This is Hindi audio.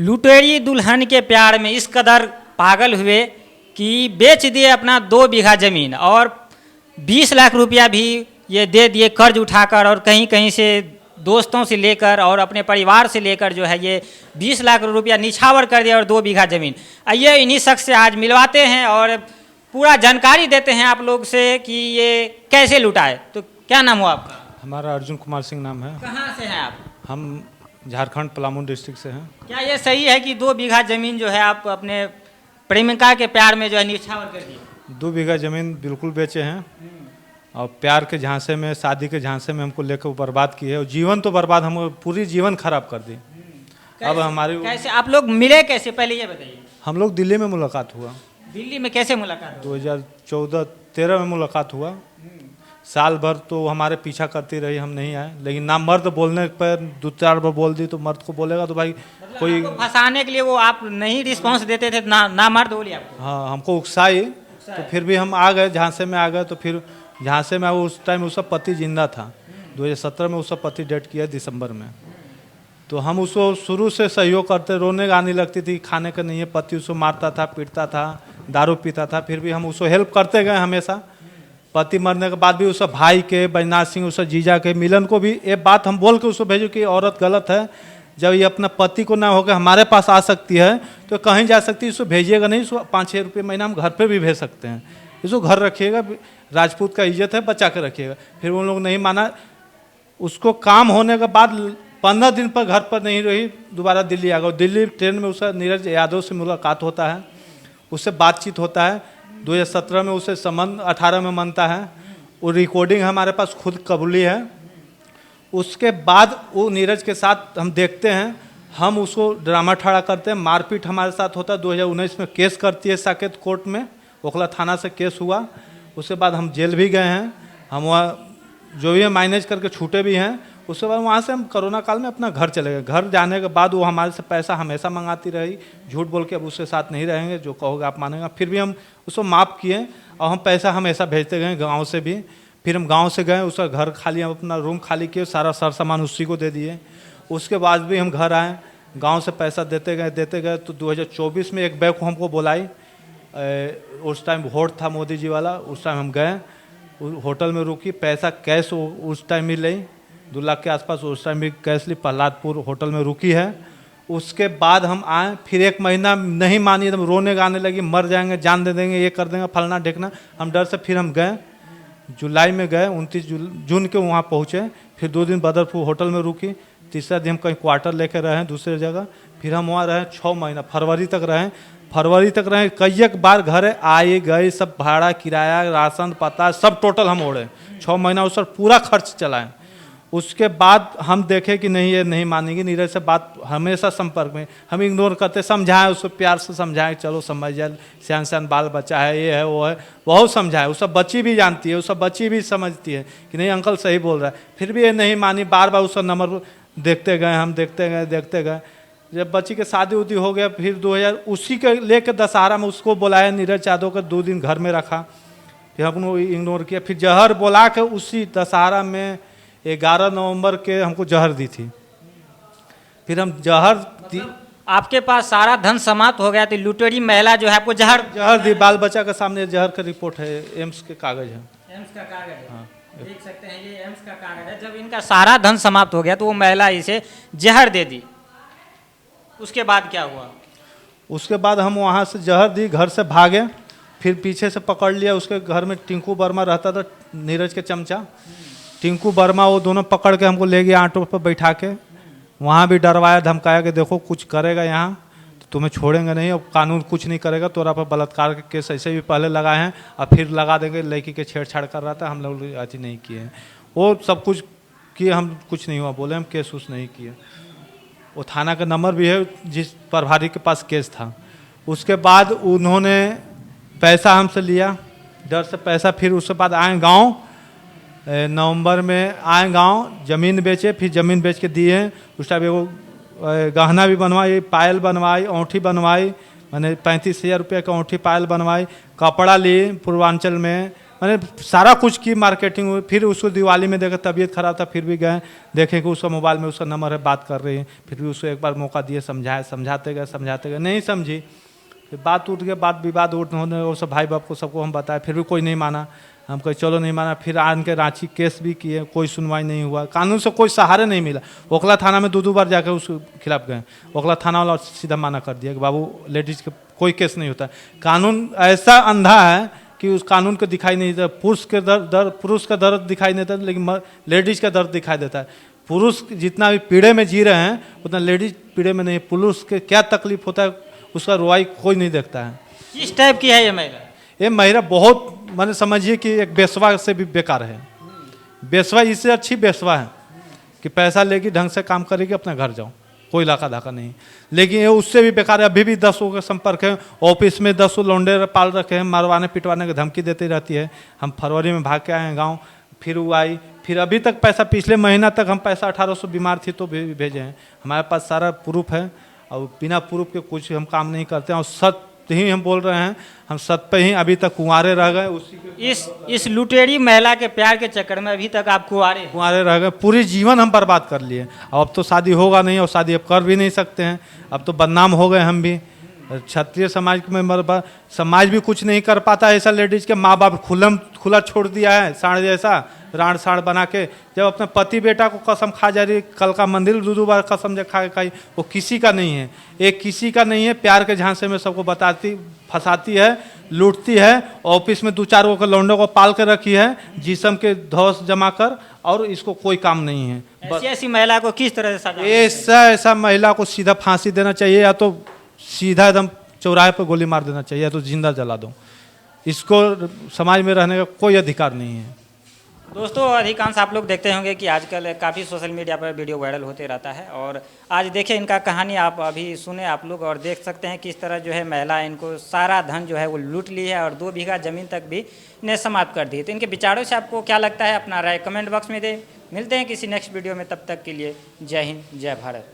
लुटेरी दुल्हन के प्यार में इस कदर पागल हुए कि बेच दिए अपना 2 बीघा ज़मीन और 20 लाख रुपया भी ये दे दिए कर्ज उठाकर, और कहीं कहीं से दोस्तों से लेकर और अपने परिवार से लेकर जो है ये 20 लाख रुपया निछावर कर दिया और 2 बीघा ज़मीन। आइए इन्हीं शख्स से आज मिलवाते हैं और पूरा जानकारी देते हैं आप लोग से कि ये कैसे लुटाए। तो क्या नाम हुआ आपका? हमारा अर्जुन कुमार सिंह नाम है। कहाँ से हैं आप? हम झारखंड पलामू डिस्ट्रिक्ट से हैं। क्या ये सही है कि 2 बीघा ज़मीन जो है आप अपने प्रेमिका के प्यार में जो है निछावर कर दिए? 2 बीघा ज़मीन बिल्कुल बेचे हैं और प्यार के झांसे में, शादी के झांसे में हमको लेकर बर्बाद की है और जीवन तो बर्बाद, हम पूरी जीवन खराब कर दी। अब हमारी कैसे आप लोग मिले, कैसे पहले ये बताइए। हम लोग दिल्ली में मुलाकात हुआ। दिल्ली में कैसे मुलाकात हुई? 2014-13 में मुलाकात हुआ। साल भर तो हमारे पीछा करती रही, हम नहीं आए, लेकिन ना मर्द बोलने पर 2-4 बार बोल दी तो मर्द को बोलेगा तो भाई मतलब कोई फंसाने के लिए वो आप नहीं रिस्पॉन्स देते थे, ना मर्द बोली आपको? हाँ, हमको उकसाई तो फिर भी हम आ गए, झांसे में आ गए। तो फिर झांसे में उस टाइम उसका पति जिंदा था। 2017 में उसका पति डेथ किया दिसंबर में। तो हम उसको शुरू से सहयोग करते, रोने गाने लगती थी, खाने का नहीं है, पति उसको मारता था, पीटता था, दारू पीता था, फिर भी हम उसको हेल्प करते गए हमेशा। पति मरने के बाद भी उसका भाई के, बैजनाथ सिंह, उसका जीजा के, मिलन को भी ये बात हम बोल के उसको भेजो कि औरत गलत है। जब ये अपना पति को ना होकर हमारे पास आ सकती है तो कहीं जा सकती है, इसको भेजिएगा नहीं, इसको 5-6 रुपये महीना हम घर पे भी भेज सकते हैं, इसको घर रखिएगा, राजपूत का इज्जत है, बचा के रखिएगा। फिर उन लोग नहीं माना। उसको काम होने के बाद 15 दिन पर घर पर नहीं रही, दोबारा दिल्ली आ गई। दिल्ली ट्रेन में उसका नीरज यादव से मुलाकात होता है, उससे बातचीत होता है। 2017 में उसे संबंध 18 में मनता है। वो रिकॉर्डिंग हमारे पास खुद कबूली है। उसके बाद वो नीरज के साथ हम देखते हैं, हम उसको ड्रामा ठाड़ा करते हैं, मारपीट हमारे साथ होता है। 2019 में केस करती है साकेत कोर्ट में, ओखला थाना से केस हुआ। उसके बाद हम जेल भी गए हैं, हम वहाँ जो भी है मैनेज करके छूटे भी हैं। उसके बाद वहाँ से हम कोरोना काल में अपना घर चले गए। घर जाने के बाद वो हमारे से पैसा हमेशा मंगाती रही, झूठ बोल के अब उसके साथ नहीं रहेंगे, जो कहोगे आप मानेगा। फिर भी हम उसको माफ़ किए और हम पैसा हमेशा भेजते गए गांव से भी। फिर हम गांव से गए, उसका घर खाली, हम अपना रूम खाली किए, सारा सर सामान उसी को दे दिए। उसके बाद भी हम घर आए, गाँव से पैसा देते गए। तो 2024 में एक बैग को हमको बुलाई, उस टाइम वोट था मोदी जी वाला। उस टाइम हम गए, होटल में रुकी, पैसा कैश उस टाइम ही ली, 2 लाख के आसपास उस टाइम भी कैश ली। प्रहलादपुर होटल में रुकी है। उसके बाद हम आए, फिर 1 महीना नहीं मानी, एकदम रोने गाने लगी, मर जाएंगे, जान दे देंगे, ये कर देंगे, फलना ढेकना। हम डर से फिर हम गए, जुलाई में गए, 29 जून के वहाँ पहुँचे। फिर 2 दिन बदरपुर होटल में रुकी। तीसरा दिन हम कहीं क्वार्टर लेकर रहे दूसरे जगह। फिर हम वहाँ रहे 6 महीना, फरवरी तक रहे। कई एक बार घर आए गए, सब भाड़ा, किराया, राशन, पता सब टोटल हम ओढ़े। 6 महीना उस पर पूरा खर्च चलाएं। उसके बाद हम देखे कि नहीं, ये नहीं मानेगी। नीरज से बात हमेशा संपर्क में, हम इग्नोर करते, समझाएं उसको, प्यार से समझाएं, चलो समझ जाए, सियान बाल बच्चा है, ये है वो है, बहुत समझाए। वो सब बच्ची भी जानती है, वो सब बच्ची भी समझती है कि नहीं अंकल सही बोल रहा है। फिर भी ये नहीं मानी। बार बार उसका नंबर देखते गए, हम देखते गए। जब बच्ची के शादी उदी हो गया, फिर 2000 उसी के लेकर दशहरा में उसको बुलाया नीरज यादव का, 2 दिन घर में रखा। फिर हमको इग्नोर किया। फिर जहर बुला के उसी दशहरा में 11 नवंबर के हमको जहर दी थी। फिर हम जहर दी। आपके पास सारा धन समाप्त हो गया तो लुटेरी महिला जो है आपको जहर दी। बाल बच्चा के सामने जहर का रिपोर्ट है, एम्स के कागज है। एम्स का कागज है, हाँ। देख सकते हैं ये एम्स का कागज है। जब इनका सारा धन समाप्त हो गया तो वो महिला इसे जहर दे दी। उसके बाद क्या हुआ? उसके बाद हम वहाँ से जहर दी, घर से भागे। फिर पीछे से पकड़ लिया। उसके घर में टिंकू वर्मा रहता था, नीरज के चमचा। टिंकू वर्मा, वो दोनों पकड़ के हमको ले गया ऑटो पर बैठा के। वहाँ भी डरवाया, धमकाया कि देखो कुछ करेगा यहाँ तो तुम्हें छोड़ेंगे नहीं, और कानून कुछ नहीं करेगा। तोरा पर बलात्कार के केस ऐसे भी पहले लगाए हैं और फिर लगा देंगे। लड़की के छेड़छाड़ कर रहा था, हम लोग अति नहीं किए हैं। वो सब कुछ किए, हम कुछ नहीं हुआ बोले, हम केस उस नहीं किए। वो थाना का नंबर भी है जिस प्रभारी के पास केस था। उसके बाद उन्होंने पैसा हमसे लिया, डर से पैसा। फिर उसके बाद आए गाँव, नवंबर में आए गांव, ज़मीन बेचे। फिर ज़मीन बेच के दिए। उस टाइम एगो गहना भी बनवाई, पायल बनवाई, औंठी बनवाई, मैंने 35,000 रुपये का औंठी पायल बनवाई। कपड़ा लिए पूर्वांचल में, मैंने सारा कुछ की मार्केटिंग हुई। फिर उसको दिवाली में देखा तबीयत खराब था, फिर भी गए देखे कि उसका मोबाइल में उसका नंबर है, बात कर रही है। फिर भी उसको एक बार मौका दिए, समझाते गए नहीं समझी। फिर बात उठ गया, बात विवाद उठ होने, वो सब भाई बाप को सबको हम बताए, फिर भी कोई नहीं माना। हम कहे चलो नहीं माना, फिर आन के रांची केस भी किए, कोई सुनवाई नहीं हुआ, कानून से कोई सहारे नहीं मिला। ओखला थाना में दो बार जाकर उसके खिलाफ गए, ओखला थाना वाला सीधा माना कर दिया कि बाबू लेडीज के कोई केस नहीं होता। कानून ऐसा अंधा है कि उस कानून को दिखाई नहीं देता। पुरुष का दर्द दिखाई नहीं देता, लेकिन लेडीज का दर्द दिखाई देता है। पुरुष जितना भी पीड़े में जी रहे हैं उतना लेडीज पीड़े में नहीं। पुरुष के क्या तकलीफ होता है उसका रुआई कोई नहीं देखता है। किस टाइप की है ये महिला? ये महिला बहुत मैंने समझिए कि एक बेसवा से भी बेकार है। बेसवा इससे अच्छी बेसवा है कि पैसा लेगी, ढंग से काम करेगी, अपने घर जाओ, कोई लाका धाका नहीं। लेकिन ये उससे भी बेकार है। अभी भी 10 लोगों के संपर्क है, ऑफिस में 10 लौंडे पाल रखे हैं, मारवाने पिटवाने की धमकी देती रहती है। हम फरवरी में भाग के आए हैं गाँव, फिर वो आई, फिर अभी तक पैसा, पिछले महीना तक हम पैसा 1800 बीमार थी तो भेजे हैं। हमारे पास सारा प्रूफ है और बिना प्रूफ के कुछ हम काम नहीं करते हैं। और सत्य ही हम बोल रहे हैं, हम सत्य पे ही अभी तक कुंवारे रह गए। इस लुटेरी महिला के प्यार के चक्कर में अभी तक आप कुंवारे रह गए। पूरी जीवन हम बर्बाद कर लिए। अब तो शादी होगा नहीं और शादी अब कर भी नहीं सकते हैं। अब तो बदनाम हो गए हम भी। क्षत्रिय समाज में समाज भी कुछ नहीं कर पाता ऐसा। लेडीज के माँ बाप खुला छोड़ दिया है, साढ़ जैसा राण साढ़ बना के। जब अपने पति बेटा को कसम खा जा रही, कल का मंदिर 2 बार कसम जो खा खाई, वो किसी का नहीं है। एक किसी का नहीं है। प्यार के झांसे में सबको बताती, फंसाती है, लूटती है। ऑफिस में 2-4 को लौंडों को पाल के रखी है जिस्म के धौस जमा कर, और इसको कोई काम नहीं है। ऐसी महिला को किस तरह से ऐसा महिला को सीधा फांसी देना चाहिए, या तो सीधा एकदम चौराहे पर गोली मार देना चाहिए, या तो जिंदा जला दो। इसको समाज में रहने का कोई अधिकार नहीं है। दोस्तों, अधिकांश आप लोग देखते होंगे कि आजकल काफ़ी सोशल मीडिया पर वीडियो वायरल होते रहता है। और आज देखिए इनका कहानी आप अभी सुने आप लोग, और देख सकते हैं किस तरह जो है महिला इनको सारा धन जो है वो लूट ली है और 2 बीघा ज़मीन तक भी ने समाप्त कर दी। तो इनके विचारों से आपको क्या लगता है, अपना राय कमेंट बॉक्स में दें। मिलते हैं किसी नेक्स्ट वीडियो में, तब तक के लिए जय हिंद, जय भारत।